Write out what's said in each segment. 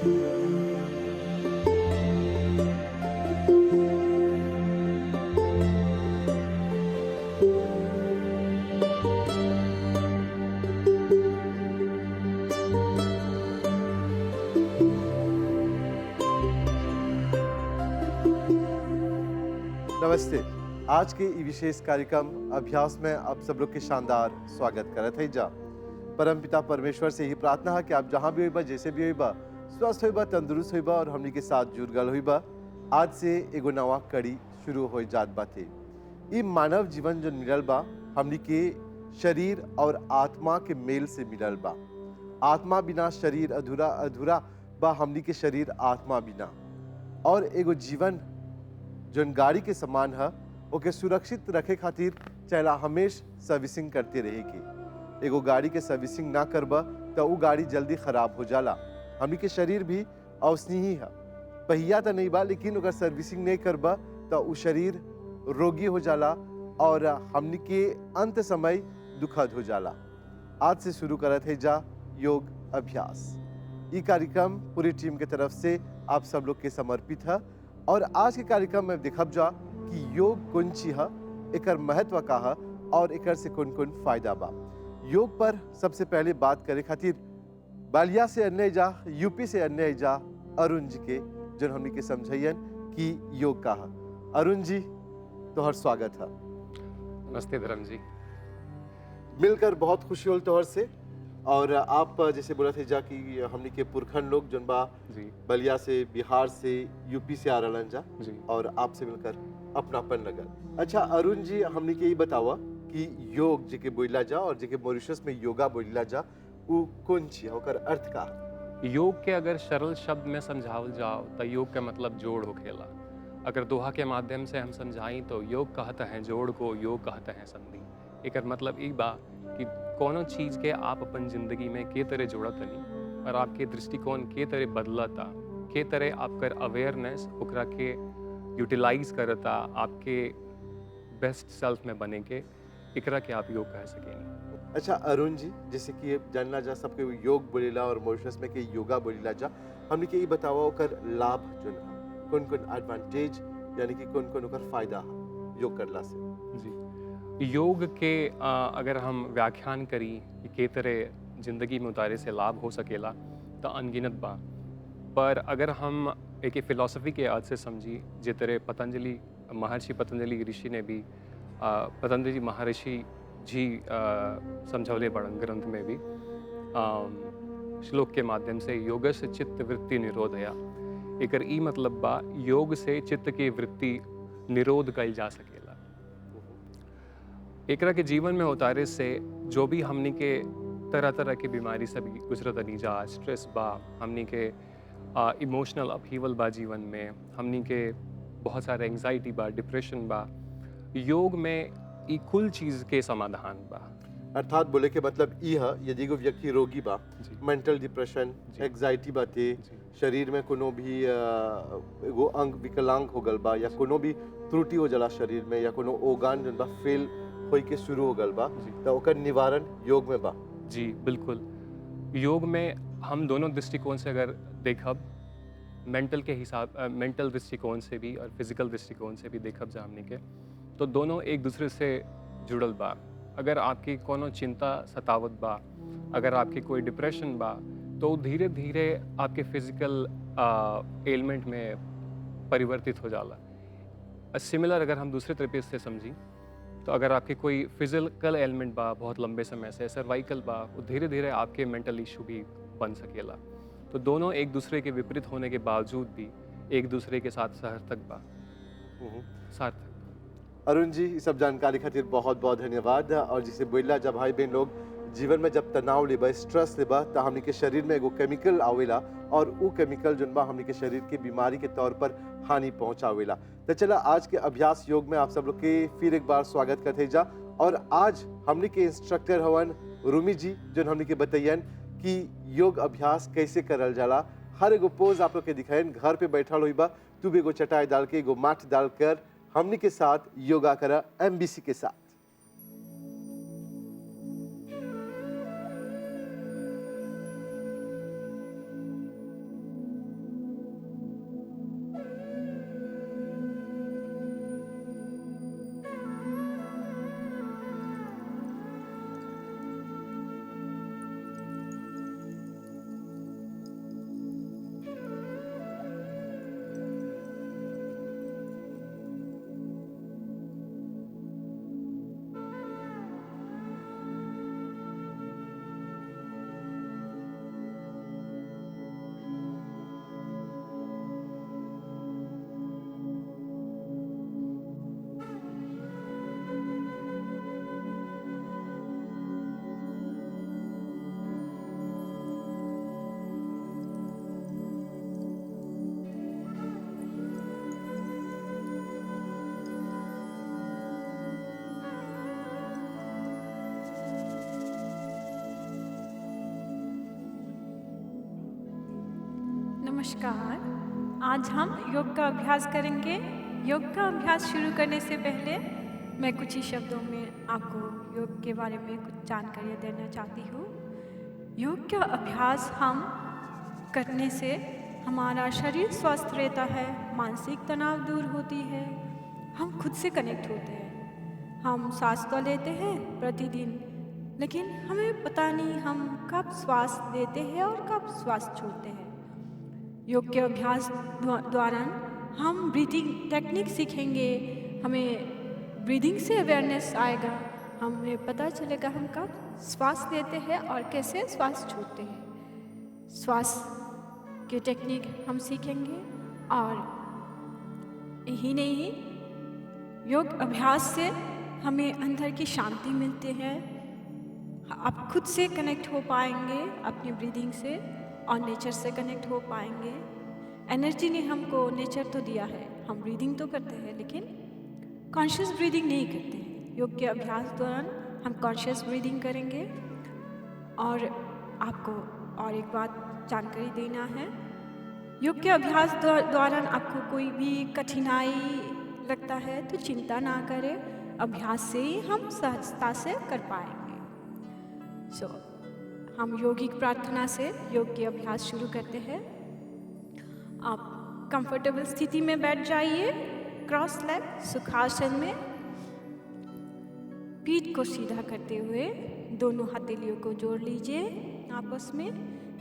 नमस्ते। आज के ई विशेष कार्यक्रम अभ्यास में आप सब लोग के शानदार स्वागत करत है जा। परमपिता परमेश्वर से ही प्रार्थना है कि आप जहाँ भी होइबा, जैसे भी होइबा, स्वस्थ होइबा, तंदुरुस्त होइबा और हमनी के साथ जुड़ गल होइबा। आज से एगो नवा कड़ी शुरू हो जात बाटे। ई मानव जीवन जो मिलल बा, हमनी के शरीर और आत्मा के मेल से मिलल बा। आत्मा बिना शरीर अधूरा, अधूरा बा हमनी के शरीर आत्मा बिना। और एगो जीवन जोन गाड़ी के समान है, ओके सुरक्षित रखे खातिर चला हमेश सर्विसिंग करते रहेगी। एगो गाड़ी के सर्विसिंग ना करबा तो वो गाड़ी जल्दी खराब हो जाला। हमनी के शरीर भी औसनी ही है, पहिया तो नहीं बा, लेकिन अगर सर्विसिंग नहीं करबा तो वो शरीर रोगी हो जाला और हमनी के अंत समय दुखद हो जाला। आज से शुरू करत है जा योग अभ्यास। ये कार्यक्रम पूरी टीम के तरफ से आप सब लोग के समर्पित है और आज के कार्यक्रम में देखब जा कि योग कौन चीज है, एकर महत्व का है और एकर से कौन कौन फायदा बा। योग पर सबसे पहले बात करे खातिर बालिया से अन्य जा, यूपी से अन्य जा अरुण जी के, जो हमनी के समझाइयन कि योग का है। अरुण जी, तोहर स्वागत है। नमस्ते धर्म जी। मिलकर बहुत खुशी होल तोहर से। और आप जैसे बोला थे जा कि हमनी के पुरखन लोग जोन बा जी बलिया से, बिहार से, यूपी से आ रहलन जा जी और आपसे मिलकर अपनापन लगल। अच्छा अरुण जी, हमनी के ये बतावा कि योग जेके बोला जा और जेके मॉरिशस में योगा बोला जा, वो कौन चीज है, ओकर अर्थ का है? योग के अगर सरल शब्द में समझावल जाओ तो योग का मतलब जोड़ होखेला। अगर दोहा के माध्यम से हम समझाई तो योग कहते हैं जोड़ को, योग कहते हैं संधि। एकर मतलब ई बा कि कोनो चीज के आप अपन जिंदगी में के तरह जोड़त तनी और आपके दृष्टिकोण के तरह बदलता, के तरह आपकर अवेयरनेस ओकरा के यूटिलाइज करता आपके बेस्ट सेल्फ में बने के, एकरा के आप योग कह सकेनी। अच्छा अरुण जी, जैसे कि जानना जा सबके योग बोलेला और मॉरिशस में के योगा बोलेला जा, हमनी के ये बतावा ओकर लाभ जोन है, कौन कौन एडवांटेज यानी कि कौन कौन ओकर फायदा है योग करला से? जी, योग के अगर हम व्याख्यान करी कि के तरह जिंदगी में उतारे से लाभ हो सकेला तो अनगिनत बा। पर अगर हम एक फिलॉसफी के आज से समझी, जे तरह पतंजलि महर्षि पतंजलि ऋषि ने भी पतंजलि महर्षि जी समझौले बड़न ग्रंथ में भी श्लोक के माध्यम से योग से चित्त वृत्ति निरोधया। एकर ई मतलब बा योग से चित्त की वृत्ति निरोध कइल जा सकेला। एकरा के जीवन में उतारे से जो भी हमनी के तरह तरह की बीमारी से गुजरत नहीं जा, स्ट्रेस बा, हमनी के इमोशनल अपहीवल बा जीवन में, हमनी के बहुत सारे एंग्जाइटी बा, डिप्रेशन बा, योग में ई कुल चीज़ के समाधान बा। अर्थात बोले के मतलब ई है, यदि कोई व्यक्ति रोगी बा, जी। मेंटल डिप्रेशन, एग्जाइटी बाते, शरीर में कोनो भी एगो अंग विकलांग हो गल बा या कोनो भी त्रुटि हो जाला शरीर में या कोनो organ जन बा फेल होई के शुरू हो गल बा, तो ओकर निवारण योग में बा। जी बिल्कुल। योग में हम दोनों दृष्टिकोण से अगर देखब, मेंटल के हिसाब मेंटल दृष्टिकोण से भी और फिजिकल दृष्टिकोण से भी देखब जा हमनी के, तो दोनों एक दूसरे से जुड़ल बा। अगर आपकी कोनो चिंता सतावत बा, अगर आपकी कोई डिप्रेशन बा, तो धीरे धीरे आपके फिजिकल एलिमेंट में परिवर्तित हो जाला। सिमिलर अगर हम दूसरे तरीके से समझी तो अगर आपके कोई फिजिकल एलिमेंट बा बहुत लंबे समय से, सर्वाइकल बा, वो धीरे धीरे आपके मेंटल इशू भी बन सकेला। तो दोनों एक दूसरे के विपरीत होने के बावजूद भी एक दूसरे के साथ सार्थक। अरुण जी, ये सब जानकारी खातिर बहुत बहुत धन्यवाद। और जिसे बोला जब भाई बहन लोग जीवन में जब तनाव लेबा, स्ट्रेस लेबा, तो हमनी के शरीर में एगो केमिकल आवेला और वो केमिकल जन बा हमनी के शरीर के बीमारी के तौर पर हानि पहुंचावेला। तो चला आज के अभ्यास योग में आप सब लोग के फिर एक बार स्वागत करते जा। और आज हमनी के इंस्ट्रक्टर हवन रूमी जी, जो हमनी के बताइयन कि योग अभ्यास कैसे करल जाला। हर एगो पोज आप लोग के दिखाएं, घर पे बैठल होइबा, तू भी एगो चटाई डाल के, एगो माट डालकर हमनी के साथ योगा करा एमबीसी के साथ। नमस्कार। आज हम योग का अभ्यास करेंगे। योग का अभ्यास शुरू करने से पहले मैं कुछ ही शब्दों में आपको योग के बारे में कुछ जानकारी देना चाहती हूँ। योग का अभ्यास हम करने से हमारा शरीर स्वस्थ रहता है, मानसिक तनाव दूर होती है, हम खुद से कनेक्ट होते हैं। हम सांस तो लेते हैं प्रतिदिन, लेकिन हमें पता नहीं हम कब श्वास लेते हैं और कब श्वास छोड़ते हैं। योग के अभ्यास दौरान हम ब्रीदिंग टेक्निक सीखेंगे, हमें ब्रीदिंग से अवेयरनेस आएगा, हमें पता चलेगा हम कब श्वास लेते हैं और कैसे श्वास छोड़ते हैं। श्वास के टेक्निक हम सीखेंगे और यही नहीं, योग अभ्यास से हमें अंदर की शांति मिलती है। आप खुद से कनेक्ट हो पाएंगे अपनी ब्रीदिंग से और नेचर से कनेक्ट हो पाएंगे। एनर्जी ने हमको नेचर तो दिया है, हम ब्रीदिंग तो करते हैं लेकिन कॉन्शियस ब्रीदिंग नहीं करते हैं। योग के अभ्यास दौरान हम कॉन्शियस ब्रीदिंग करेंगे। और आपको और एक बात जानकारी देना है, योग के अभ्यास दौरान आपको कोई भी कठिनाई लगता है तो चिंता ना करें, अभ्यास से ही हम सहजता से कर पाएंगे। हम योगिक प्रार्थना से योग के अभ्यास शुरू करते हैं। आप कंफर्टेबल स्थिति में बैठ जाइए, क्रॉस लेग सुखासन में। पीठ को सीधा करते हुए दोनों हथेलियों को जोड़ लीजिए आपस में।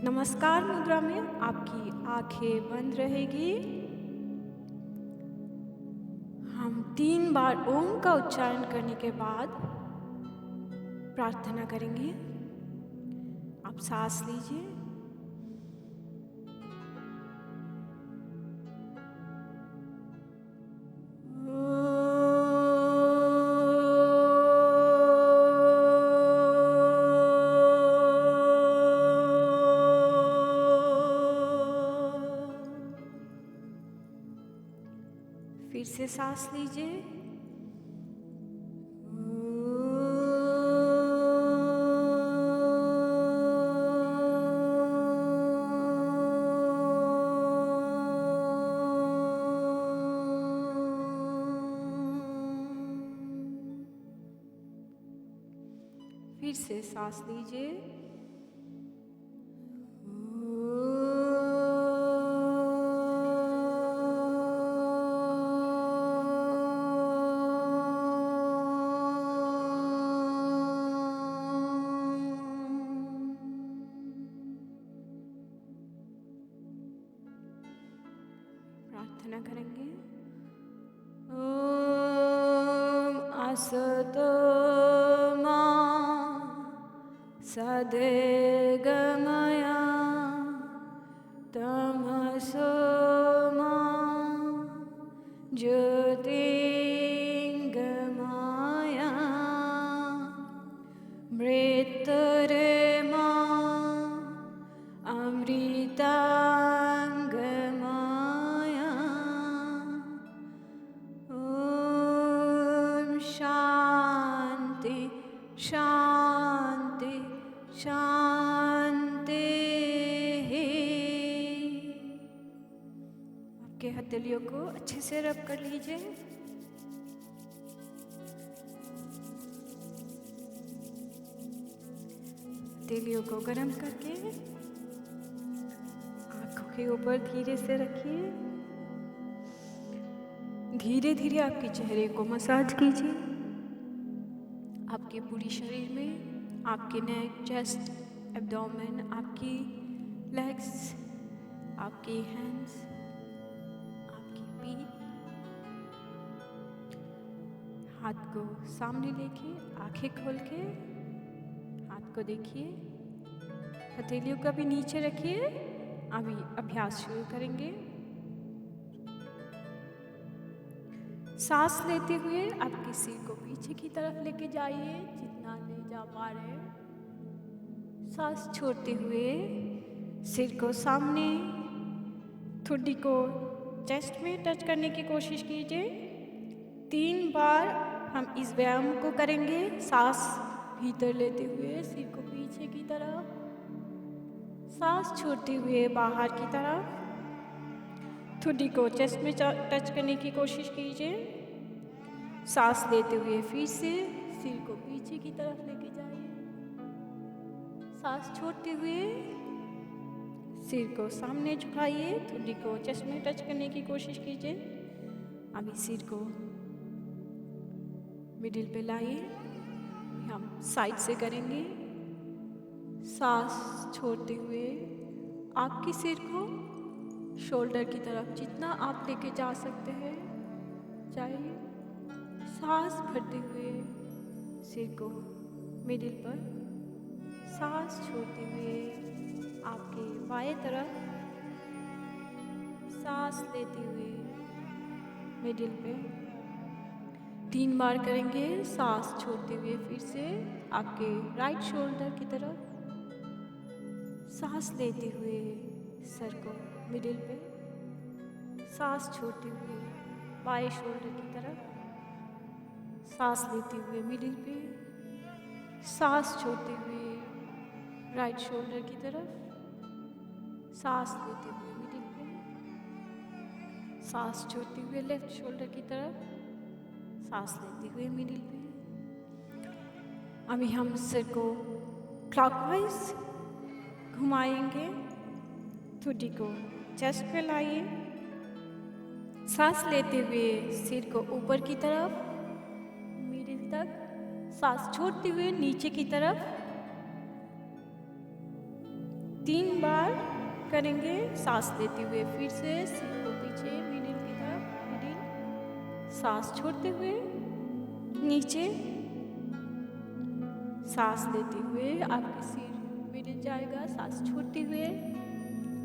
नमस्कार मुद्रा में आपकी आंखें बंद रहेगी। हम 3 बार ओम का उच्चारण करने के बाद प्रार्थना करेंगे। आप सांस लीजिए, फिर से सांस लीजिए, फिर से सांस लीजिए, प्रार्थना करेंगे। ओम असतो मा सद्गमया तमसो मा ज्योतिर्गमया मृत्युर्मा अमृतांगमया। ओम शांति शांति शांति। आपके हथेलियों को अच्छे से रब कर लीजिए। हथेलियों को गर्म करके आंखों के ऊपर धीरे से रखिए। धीरे धीरे आपके चेहरे को मसाज कीजिए। आपके पूरी शरीर में, आपके नेक, चेस्ट, एब्डोमेन, आपकी लेग्स, आपकी हैंड्स, आपकी पीठ। हाथ को सामने लेके, आंखें खोल के हाथ को देखिए। हथेलियों को भी नीचे रखिए। अभी अभ्यास शुरू करेंगे। सांस लेते हुए आपके सिर को पीछे की तरफ लेके जाइए जितना ले जा पा रहे। सांस छोड़ते हुए सिर को सामने, ठुड्डी को चेस्ट में टच करने की कोशिश कीजिए। 3 बार हम इस व्यायाम को करेंगे। सांस भीतर लेते हुए सिर को पीछे की तरफ, सांस छोड़ते हुए बाहर की तरफ। ठुड्डी को चेस्ट में टच करने की कोशिश कीजिए। सांस लेते हुए फिर से सिर को पीछे की तरफ लेके जाइए। सांस छोड़ते हुए सिर को सामने झुकाइए। ठुड्डी को चेस्ट में टच करने की कोशिश कीजिए। अभी सिर को मिडिल पे लाइए। हम साइड से करेंगे। सांस छोड़ते हुए आपके सिर को शोल्डर की तरफ जितना आप लेके जा सकते हैं जाइए। सांस भरते हुए सिर को मिडिल पर, सांस छोड़ते हुए आपके बाएं तरफ, सांस लेते हुए मिडिल पे 3 बार करेंगे। सांस छोड़ते हुए फिर से आपके राइट शोल्डर की तरफ, सांस लेते हुए सर को मिडिल पे, सांस छोड़ते हुए बाएं शोल्डर की तरफ, सांस लेते हुए मिडिल पे, सांस छोड़ते हुए राइट शोल्डर की तरफ, सांस लेते हुए मिडिल पे, सांस छोड़ते हुए लेफ्ट शोल्डर की तरफ, सांस लेते हुए मिडिल पे। अभी हम सिर को क्लॉकवाइज घुमाएंगे। ठुड्डी को चेस्ट पे लाइए। सांस लेते हुए सिर को ऊपर की तरफ, मिडिल तक, सांस छोड़ते हुए नीचे की तरफ 3 बार करेंगे। सांस लेते हुए फिर से सिर को पीछे, मिडिल की तरफ, मिडिल, सांस छोड़ते हुए नीचे, सांस लेते हुए आपके सिर मिडिल जाएगा, सांस छोड़ते हुए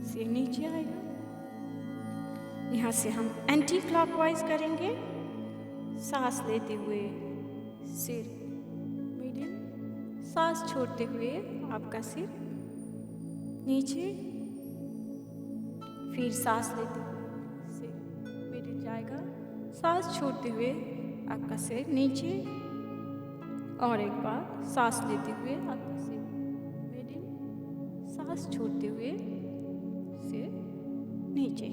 सिर नीचे आएगा। यहाँ से हम एंटी क्लॉकवाइज करेंगे। सांस लेते हुए सिर मिडिल, सांस छोड़ते हुए आपका सिर नीचे, फिर सांस लेते हुए सिर मिडिल जाएगा, सांस छोड़ते हुए आपका सिर नीचे, और एक बार सांस लेते हुए आपका सिर मिडिल, सांस छोड़ते हुए सिर नीचे।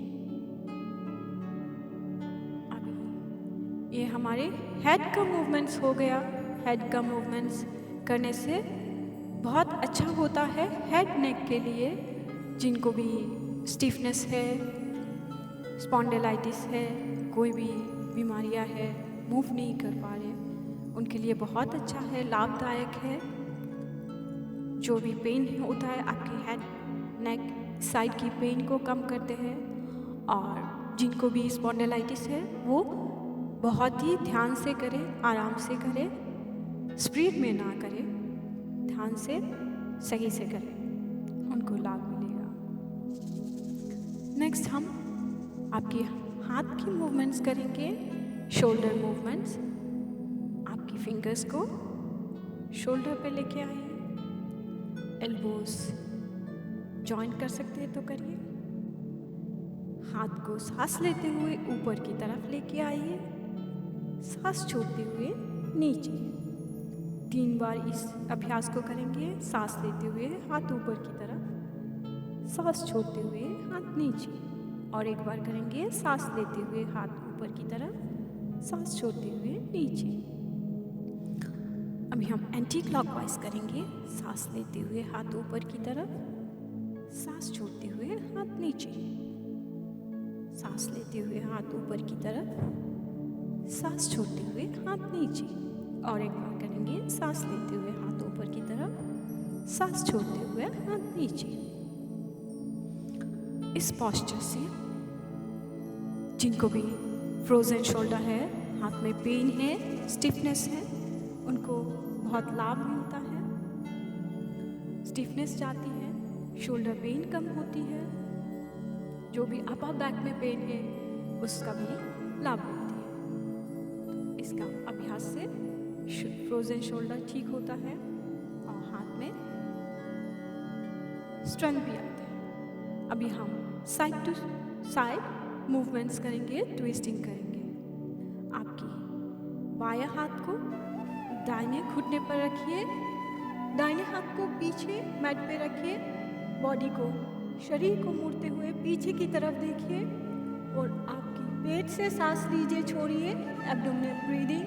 अभी ये हमारे हेड का मूवमेंट्स हो गया। हेड का मूवमेंट्स करने से बहुत अच्छा होता है हेड नेक के लिए। जिनको भी स्टिफनेस है, स्पॉन्डिलाइटिस है, कोई भी बीमारियां है, मूव नहीं कर पा रहे, उनके लिए बहुत अच्छा है, लाभदायक है। जो भी पेन होता है आपके हेड नेक साइड की पेन को कम करते हैं। और जिनको भी स्पॉन्डिलाइटिस है वो बहुत ही ध्यान से करें, आराम से करें, स्पीड में ना करें, ध्यान से सही से करें, उनको लाभ मिलेगा। नेक्स्ट हम आपके हाथ की मूवमेंट्स करेंगे, शोल्डर मूवमेंट्स। आपकी फिंगर्स को शोल्डर पे लेके आइए, एल्बोस जॉइंट कर सकते हैं तो करिए। हाथ को सांस लेते हुए ऊपर की तरफ लेके आइए, सांस छोड़ते हुए नीचे। 3 बार इस अभ्यास को करेंगे। सांस लेते हुए हाथ ऊपर की तरफ, सांस छोड़ते हुए हाथ नीचे, और एक बार करेंगे सांस लेते हुए हाथ ऊपर की तरफ, सांस छोड़ते हुए नीचे। अभी हम एंटी क्लॉकवाइज करेंगे। सांस लेते हुए हाथ ऊपर की तरफ, सांस छोड़ते हुए हाथ नीचे, सांस लेते हुए हाथ ऊपर की तरफ, सांस छोड़ते हुए हाथ नीचे, और एक बार करेंगे सांस लेते हुए हाथ ऊपर की तरफ, सांस छोड़ते हुए हाथ नीचे। इस पोस्चर से जिनको भी फ्रोजन शोल्डर है, हाथ में पेन है, स्टिफनेस है, उनको बहुत लाभ मिलता है। स्टिफनेस जाती है, शोल्डर पेन कम होती है। जो भी अपर बैक में पेन है उसका भी लाभ मिलती है। इसका अभ्यास से फ्रोजन शोल्डर ठीक होता है और हाथ में स्ट्रेंथ भी आता है। अभी हम साइड टू साइड मूवमेंट्स करेंगे, ट्विस्टिंग करेंगे। आपकी बायां हाथ को दाहिने घुटने पर रखिए, दाहिने हाथ को पीछे मैट पे रखिए, बॉडी को, शरीर को मोड़ते हुए पीछे की तरफ देखिए, और आपकी पेट से सांस लीजिए, छोड़िए, एब्डोमिनल ब्रीदिंग।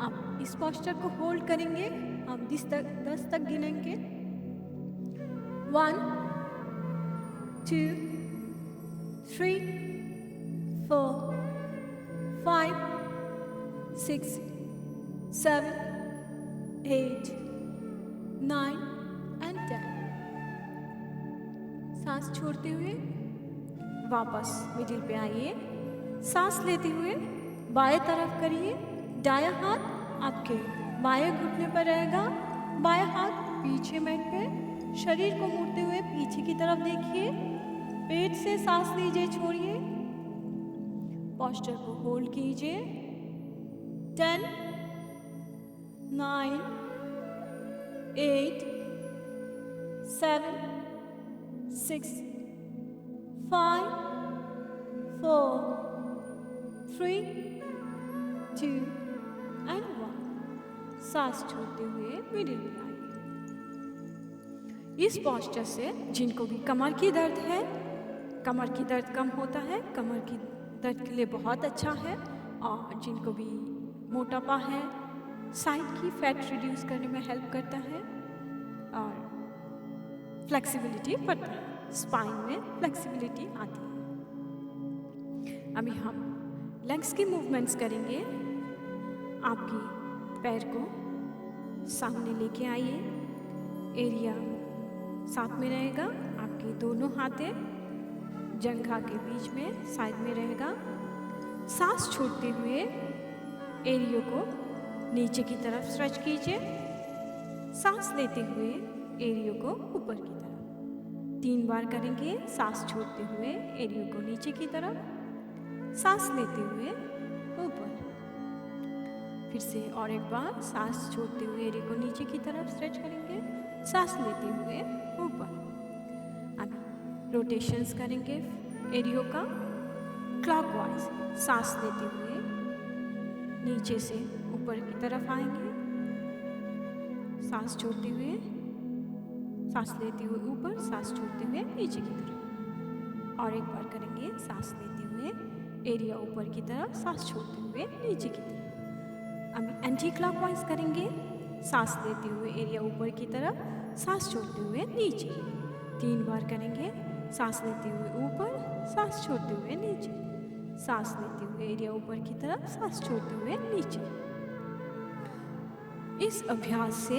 आप इस पोस्चर को होल्ड करेंगे, हम 10 तक गिनेंगे। 1 2 3 4 5 6 7 8 9 एंड 10। सांस छोड़ते हुए वापस मिडिल पे आइए। सांस लेते हुए बाएं तरफ करिए। दायां हाथ आपके बाएं घुटने पर रहेगा, बायां हाथ पीछे मैट पे। शरीर को मोड़ते हुए पीछे की तरफ देखिए। पेट से सांस लीजिए, छोड़िए, पोस्चर को होल्ड कीजिए। 10 9 8 7 6 5 4 3 2 एंड 1। सांस छोड़ते हुए मिडिल में आइए। इस पोस्चर से जिनको भी कमर की दर्द है, कमर की दर्द कम होता है, कमर की दर्द के लिए बहुत अच्छा है। और जिनको भी मोटापा है, साइड की फैट रिड्यूस करने में हेल्प करता है और फ्लेक्सिबिलिटी बढ़ता है, स्पाइन में फ्लेक्सिबिलिटी आती है। अभी हम लेग्स की मूवमेंट्स करेंगे। आपकी पैर को सामने लेके आइए, एरिया साथ में रहेगा। आपके दोनों हाथें जंघा के बीच में साइड में रहेगा। सांस छोड़ते हुए एरिया को नीचे की तरफ स्ट्रेच कीजिए। सांस लेते हुए एरिया को ऊपर की तरफ 3 बार करेंगे। सांस छोड़ते हुए एरिया को नीचे की तरफ, सांस लेते हुए ऊपर। फिर से और एक बार सांस छोड़ते हुए एरिया को नीचे की तरफ स्ट्रेच करेंगे, सांस लेते हुए ऊपर। अब रोटेशंस करेंगे एरिया का क्लॉकवाइज। सांस लेते हुए नीचे से ऊपर की तरफ आएंगे, सांस छोड़ते हुए, सांस लेते हुए ऊपर, सांस छोड़ते हुए नीचे की तरफ। और एक बार करेंगे, सांस लेते हुए एरिया ऊपर की तरफ, सांस छोड़ते हुए नीचे की तरफ। अब एंटी क्लॉकवाइज करेंगे। सांस लेते हुए एरिया ऊपर की तरफ, सांस छोड़ते हुए नीचे। 3 बार करेंगे। सांस लेते हुए ऊपर, सांस छोड़ते हुए नीचे, सांस लेते हुए एरिया ऊपर की तरफ, सांस छोड़ते हुए नीचे। इस अभ्यास से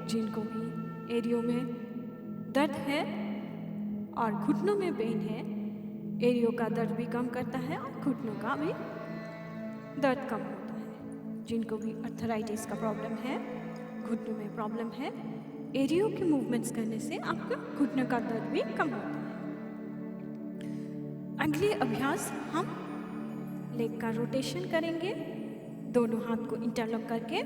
जिनको भी एरिया में दर्द है और घुटनों में पेन है, एरिया का दर्द भी कम करता है और घुटनों का भी दर्द कम होता है। जिनको भी अर्थराइटिस का प्रॉब्लम है, घुटनों में प्रॉब्लम है, एरिया के मूवमेंट्स करने से आपका घुटनों का दर्द भी कम होता है। अगले अभ्यास हम लेग का रोटेशन करेंगे। दोनों हाथ को इंटरलॉक करके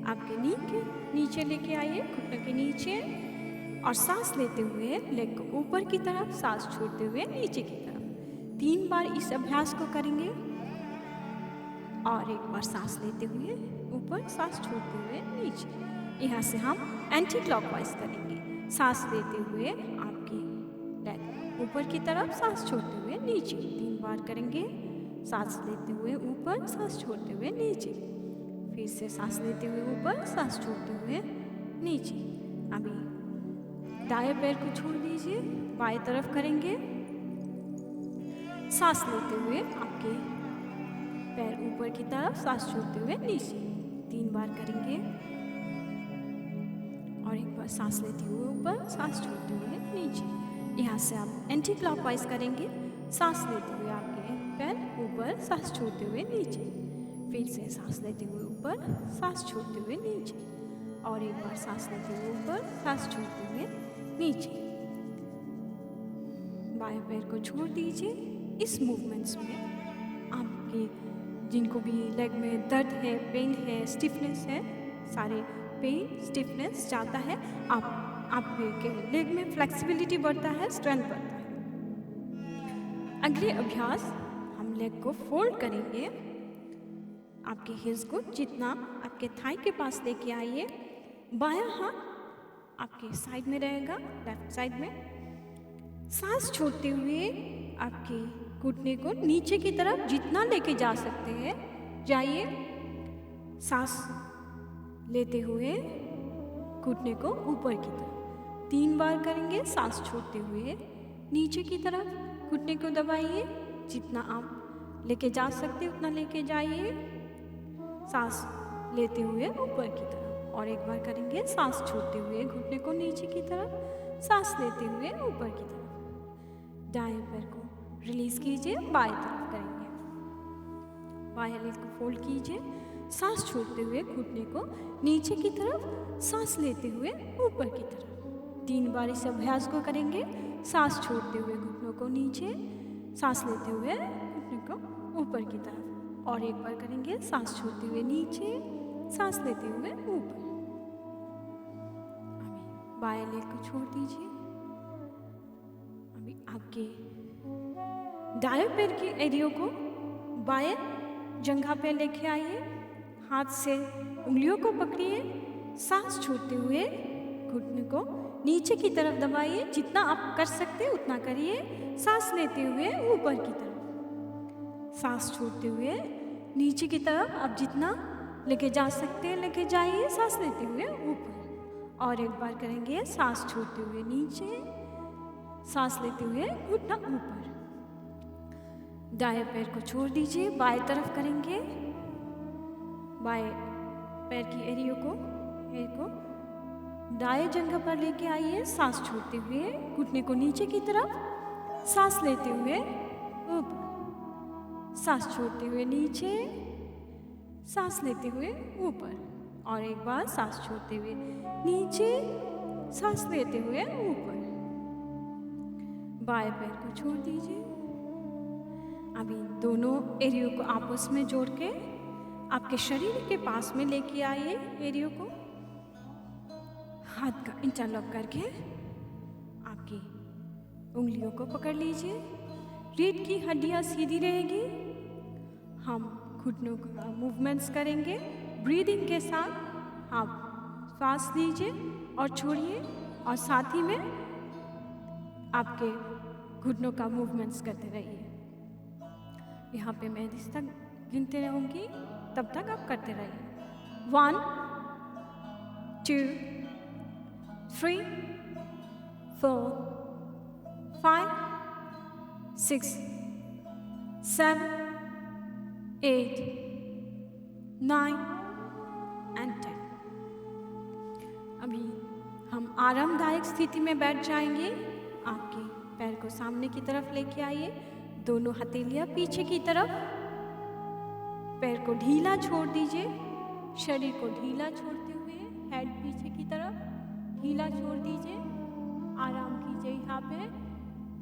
आपके नी के नीचे लेके आइए, घुटने के नीचे, और सांस लेते हुए लेग को ऊपर की तरफ, सांस छोड़ते हुए नीचे की तरफ। 3 बार इस अभ्यास को करेंगे। और एक बार सांस लेते हुए ऊपर, सांस छोड़ते हुए नीचे। यहाँ से हम एंटी क्लॉकवाइज करेंगे। सांस लेते हुए आपकी लेग ऊपर की तरफ, सांस छोड़ते हुए नीचे। 3 बार करेंगे। सांस लेते हुए ऊपर, सांस छोड़ते हुए नीचे। फिर से सांस लेते हुए ऊपर, सांस छोड़ते हुए नीचे। अभी दाएं पैर को छोड़ दीजिए, बाएं तरफ करेंगे। सांस लेते हुए आपके पैर ऊपर की तरफ, सांस छोड़ते हुए नीचे। 3 बार करेंगे। और एक बार सांस लेते हुए ऊपर, सांस छोड़ते हुए नीचे। यहाँ से आप एंटी क्लॉकवाइज करेंगे। सांस लेते हुए आपके पैर ऊपर, सांस छोड़ते हुए नीचे। फिर से सांस लेते हुए ऊपर, सांस छोड़ते हुए नीचे। और एक बार सांस लेते हुए ऊपर, सांस छोड़ते हुए नीचे। बाएं पैर को छोड़ दीजिए। इस मूवमेंट्स में आपके जिनको भी लेग में दर्द है, पेन है, स्टिफनेस है, सारे पेन, स्टिफनेस जाता है। आपके लेग में फ्लेक्सिबिलिटी बढ़ता है, स्ट्रेंथ बढ़ता है। अगले अभ्यास हम लेग को फोल्ड करेंगे। आपके हिल्स को जितना आपके थाई के पास लेके आइए। बायां हाथ आपके साइड में रहेगा, लेफ्ट साइड में। सांस छोड़ते हुए आपके घुटने को नीचे की तरफ जितना लेके जा सकते हैं जाइए। सांस लेते हुए घुटने को ऊपर की तरफ 3 बार करेंगे। सांस छोड़ते हुए नीचे की तरफ घुटने को दबाइए, जितना आप लेके जा सकते उतना लेके जाइए। सांस लेते हुए ऊपर की तरफ और एक बार करेंगे। सांस छोड़ते हुए घुटने को नीचे की तरफ, सांस लेते हुए ऊपर की तरफ। दाएं पैर को रिलीज कीजिए, बाएं तरफ करेंगे। बाएं लेग को फोल्ड कीजिए, सांस छोड़ते हुए घुटने को नीचे की तरफ, सांस लेते हुए ऊपर की तरफ। 3 बार इस अभ्यास को करेंगे। सांस छोड़ते हुए घुटनों को नीचे, सांस लेते हुए घुटने को ऊपर की तरफ और एक बार करेंगे। सांस छोड़ते हुए नीचे, सांस लेते हुए ऊपर। अभी बाएं लेग को छोड़ दीजिए। अभी आपके दाएं पैर की एरियो को बाएं जंघा पे लेके आइए। हाथ से उंगलियों को पकड़िए, सांस छोड़ते हुए घुटने को नीचे की तरफ दबाइए। जितना आप कर सकते हैं उतना करिए। सांस लेते हुए ऊपर की तरफ, सांस छोड़ते हुए नीचे की तरफ। आप जितना लेके जा सकते हैं लेके जाइए, सांस लेते हुए ऊपर। और एक बार करेंगे। सांस छोड़ते हुए नीचे, सांस लेते हुए घुटना ऊपर। दाएं पैर को छोड़ दीजिए, बाएं तरफ करेंगे। बाएं पैर की एरियो को दाएं जंघा पर लेके आइए। सांस छोड़ते हुए घुटने को नीचे की तरफ, सांस लेते हुए ऊपर, सांस छोड़ते हुए नीचे, सांस लेते हुए ऊपर। और एक बार सांस छोड़ते हुए नीचे, सांस लेते हुए ऊपर। बाएं पैर को छोड़ दीजिए। अभी दोनों एरियो को आपस में जोड़ के आपके शरीर के पास में लेके आइए। एरियो को हाथ का इंटरलॉक करके आपकी उंगलियों को पकड़ लीजिए। रीढ़ की हड्डियां सीधी रहेगी। हम घुटनों का मूवमेंट्स करेंगे। ब्रीदिंग के साथ आप सांस लीजिए और छोड़िए और साथ ही में आपके घुटनों का मूवमेंट्स करते रहिए। यहाँ पे मैं 10 तक गिनते रहूँगी, तब तक आप करते रहिए। 1 2 3 4 5 6 7 8 9 and 10। अभी हम आरामदायक स्थिति में बैठ जाएंगे। आपके पैर को सामने की तरफ लेके आइए। दोनों हथेलियां पीछे की तरफ। पैर को ढीला छोड़ दीजिए। शरीर को ढीला छोड़ते हुए हेड पीछे की तरफ ढीला छोड़ दीजिए। आराम कीजिए यहाँ पे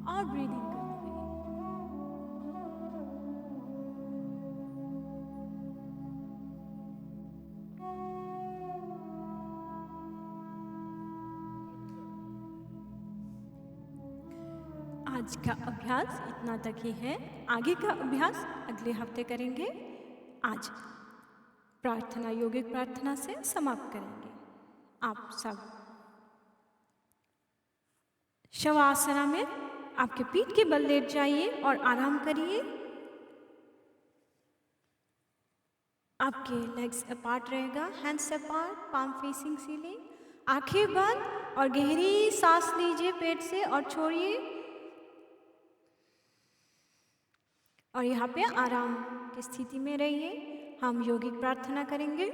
और ब्रीदिंग करते हुए। आज का अभ्यास इतना तक ही है। आगे का अभ्यास अगले हफ्ते करेंगे। आज प्रार्थना, योगिक प्रार्थना से समाप्त करेंगे। आप सब शवासना में आपके पीठ के बल लेट जाइए और आराम करिए। आपके लेग्स अपार्ट रहेगा, hands apart, palm facing ceiling. आंखें बंद और गहरी सांस लीजिए पेट से और छोड़िए। और यहाँ पे आराम की स्थिति में रहिए। हम योगिक प्रार्थना करेंगे।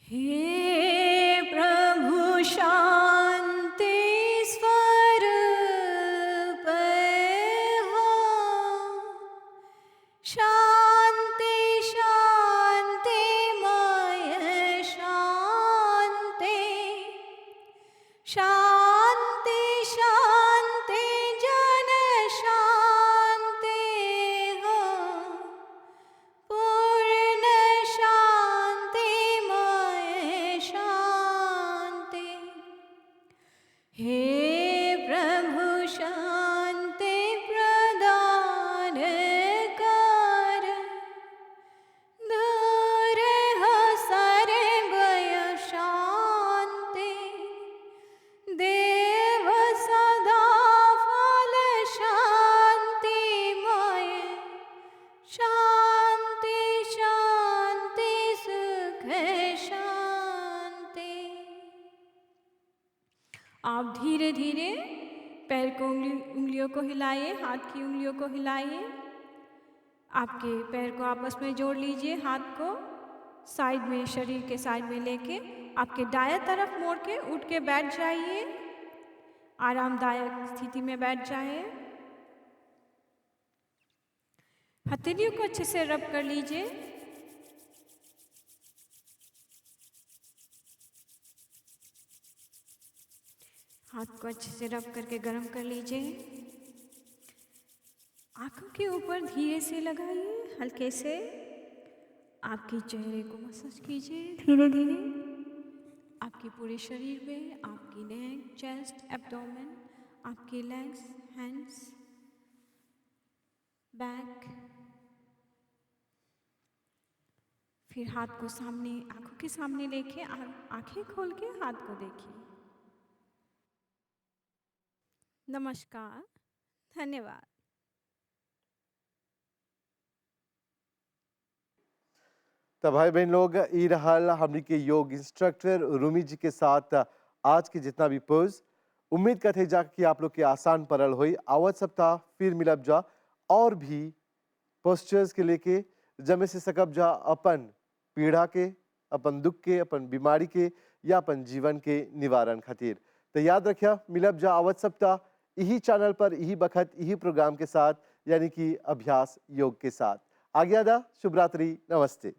हे प्रभु शांति स्वरूप हो, शांति शांति मय शांति, शांति शांति जन शांति हो, पूर्ण शांति मय शांति। आप धीरे धीरे पैर को उंगलियों को हिलाइए, हाथ की उंगलियों को हिलाइए। आपके पैर को आपस में जोड़ लीजिए, हाथ को साइड में, शरीर के साइड में लेके आपके दाएं तरफ मोड़ के उठ के बैठ जाइए। आरामदायक स्थिति में बैठ जाइए। हथेलियों को अच्छे से रब कर लीजिए। हाथ को अच्छे से रब करके गर्म कर लीजिए। आंखों के ऊपर धीरे से लगाइए, हल्के से। आपके चेहरे को मसाज कीजिए धीरे धीरे। आपके पूरे शरीर में, आपकी नेक, चेस्ट, एब्डोमेन, आपके लेग्स, हैंड्स, बैक। फिर हाथ को सामने, आंखों के सामने लेके आंखें खोल के हाथ को देखिए। नमस्कार, धन्यवाद। तो भाई बहन लोग, ई रहल हमनी के योग इंस्ट्रक्टर रूमी जी के साथ आज के जितना भी पोज। उम्मीद करते जा कि आप लोग के आसान परल हुई। आवत सप्ताह फिर मिलब जा और भी पोस्चर्स के लेके, जमे से सकब जा अपन पीड़ा के, अपन दुख के, अपन बीमारी के या अपन जीवन के निवारण खातिर। तो याद रखिया, मिलब जा आवत सप्ताह यही चैनल पर, यही बखत, यही प्रोग्राम के साथ, यानी कि अभ्यास योग के साथ। आज्ञा दा, शुभ रात्रि, नमस्ते।